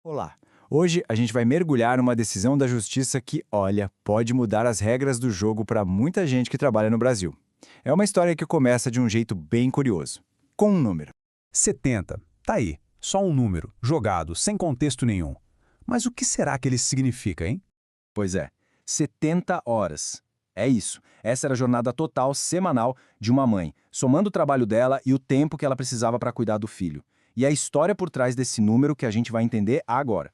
Olá! Hoje a gente vai mergulhar numa decisão da justiça que, olha, pode mudar as regras do jogo para muita gente que trabalha no Brasil. É uma história que começa de um jeito bem curioso, com um número. 70. Tá aí, só um número, jogado, sem contexto nenhum. Mas o que será que ele significa, hein? Pois é, 70 horas. É isso, essa era a jornada total semanal de uma mãe, somando o trabalho dela e o tempo que ela precisava para cuidar do filho. E a história por trás desse número que a gente vai entender agora.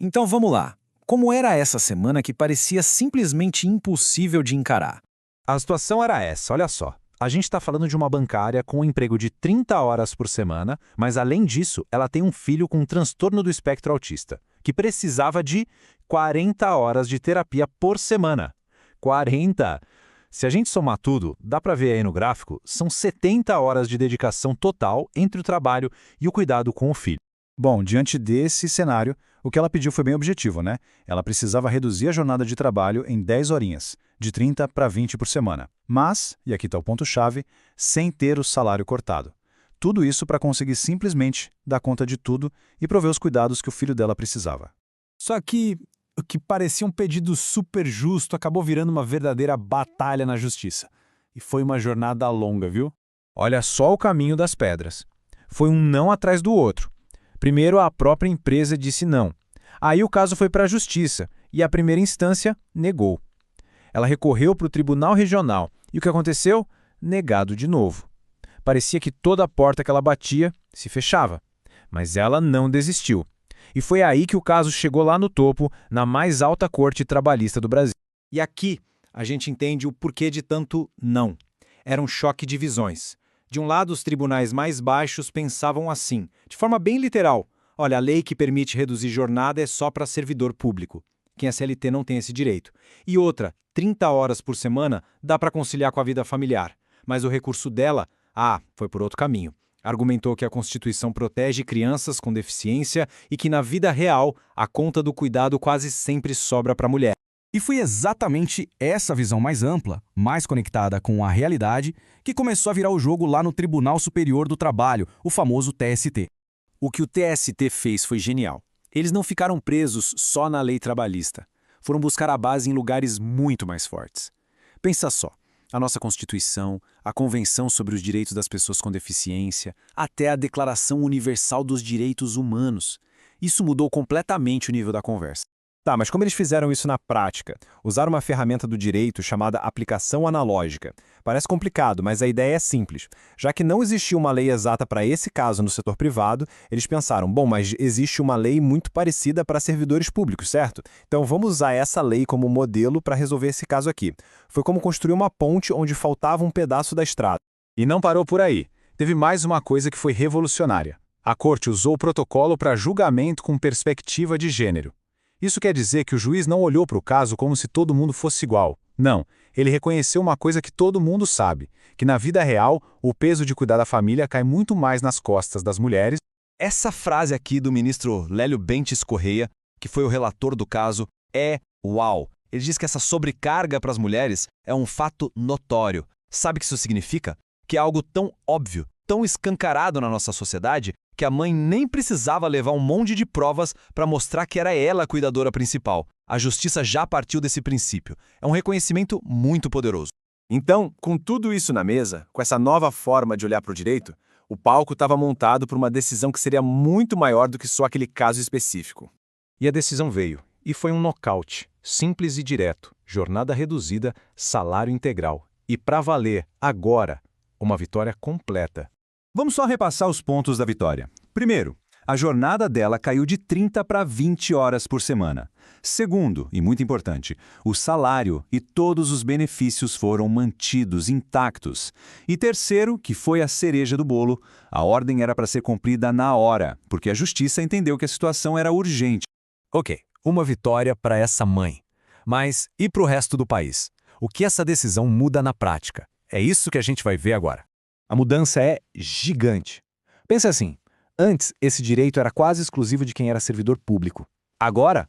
Então vamos lá. Como era essa semana que parecia simplesmente impossível de encarar? A situação era essa, olha só. A gente está falando de uma bancária com um emprego de 30 horas por semana, mas além disso, ela tem um filho com um transtorno do espectro autista, que precisava de 40 horas de terapia por semana. 40! Se a gente somar tudo, dá para ver aí no gráfico, são 70 horas de dedicação total entre o trabalho e o cuidado com o filho. Bom, diante desse cenário, o que ela pediu foi bem objetivo, né? Ela precisava reduzir a jornada de trabalho em 10 horinhas, de 30 para 20 por semana. Mas, e aqui está o ponto-chave, sem ter o salário cortado. Tudo isso para conseguir simplesmente dar conta de tudo e prover os cuidados que o filho dela precisava. Só que o que parecia um pedido super justo acabou virando uma verdadeira batalha na justiça. E foi uma jornada longa, viu? Olha só o caminho das pedras. Foi um não atrás do outro. Primeiro, a própria empresa disse não. Aí o caso foi para a justiça e a primeira instância negou. Ela recorreu para o Tribunal Regional e o que aconteceu? Negado de novo. Parecia que toda porta que ela batia se fechava. Mas ela não desistiu. E foi aí que o caso chegou lá no topo, na mais alta corte trabalhista do Brasil. E aqui a gente entende o porquê de tanto não. Era um choque de visões. De um lado, os tribunais mais baixos pensavam assim, de forma bem literal. Olha, a lei que permite reduzir jornada é só para servidor público. Quem é CLT não tem esse direito. E outra, 30 horas por semana dá para conciliar com a vida familiar. Mas o recurso dela, foi por outro caminho. Argumentou que a Constituição protege crianças com deficiência e que na vida real a conta do cuidado quase sempre sobra para a mulher. E foi exatamente essa visão mais ampla, mais conectada com a realidade, que começou a virar o jogo lá no Tribunal Superior do Trabalho, o famoso TST. O que o TST fez foi genial. Eles não ficaram presos só na lei trabalhista. Foram buscar a base em lugares muito mais fortes. Pensa só, a nossa Constituição, a Convenção sobre os Direitos das Pessoas com Deficiência, até a Declaração Universal dos Direitos Humanos. Isso mudou completamente o nível da conversa. Tá, mas como eles fizeram isso na prática? Usaram uma ferramenta do direito chamada aplicação analógica. Parece complicado, mas a ideia é simples. Já que não existia uma lei exata para esse caso no setor privado, eles pensaram, bom, mas existe uma lei muito parecida para servidores públicos, certo? Então vamos usar essa lei como modelo para resolver esse caso aqui. Foi como construir uma ponte onde faltava um pedaço da estrada. E não parou por aí. Teve mais uma coisa que foi revolucionária. A corte usou o protocolo para julgamento com perspectiva de gênero. Isso quer dizer que o juiz não olhou para o caso como se todo mundo fosse igual. Não, ele reconheceu uma coisa que todo mundo sabe, que na vida real, o peso de cuidar da família cai muito mais nas costas das mulheres. Essa frase aqui do ministro Lélio Bentes Correia, que foi o relator do caso, é uau. Ele diz que essa sobrecarga para as mulheres é um fato notório. Sabe o que isso significa? Que é algo tão óbvio, tão escancarado na nossa sociedade, que a mãe nem precisava levar um monte de provas para mostrar que era ela a cuidadora principal. A justiça já partiu desse princípio. É um reconhecimento muito poderoso. Então, com tudo isso na mesa, com essa nova forma de olhar para o direito, o palco estava montado para uma decisão que seria muito maior do que só aquele caso específico. E a decisão veio. E foi um nocaute, simples e direto, jornada reduzida, salário integral. E para valer, agora, uma vitória completa. Vamos só repassar os pontos da vitória. Primeiro, a jornada dela caiu de 30 para 20 horas por semana. Segundo, e muito importante, o salário e todos os benefícios foram mantidos intactos. E terceiro, que foi a cereja do bolo, a ordem era para ser cumprida na hora, porque a justiça entendeu que a situação era urgente. Ok, uma vitória para essa mãe. Mas e para o resto do país? O que essa decisão muda na prática? É isso que a gente vai ver agora. A mudança é gigante. Pensa assim, antes esse direito era quase exclusivo de quem era servidor público. Agora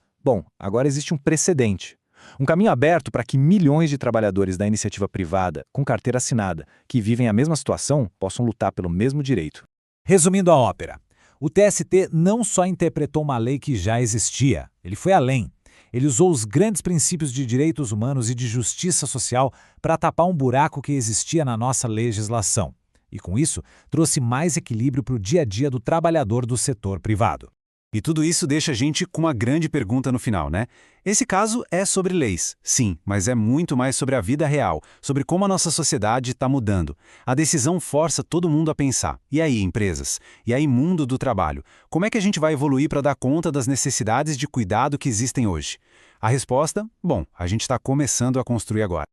existe um precedente. Um caminho aberto para que milhões de trabalhadores da iniciativa privada, com carteira assinada, que vivem a mesma situação, possam lutar pelo mesmo direito. Resumindo a ópera, O TST não só interpretou uma lei que já existia, ele foi além. Ele usou os grandes princípios de direitos humanos e de justiça social para tapar um buraco que existia na nossa legislação. E, com isso, trouxe mais equilíbrio para o dia a dia do trabalhador do setor privado. E tudo isso deixa a gente com uma grande pergunta no final, né? Esse caso é sobre leis, sim, mas é muito mais sobre a vida real, sobre como a nossa sociedade está mudando. A decisão força todo mundo a pensar. E aí, empresas? E aí, mundo do trabalho? Como é que a gente vai evoluir para dar conta das necessidades de cuidado que existem hoje? A resposta? Bom, a gente está começando a construir agora.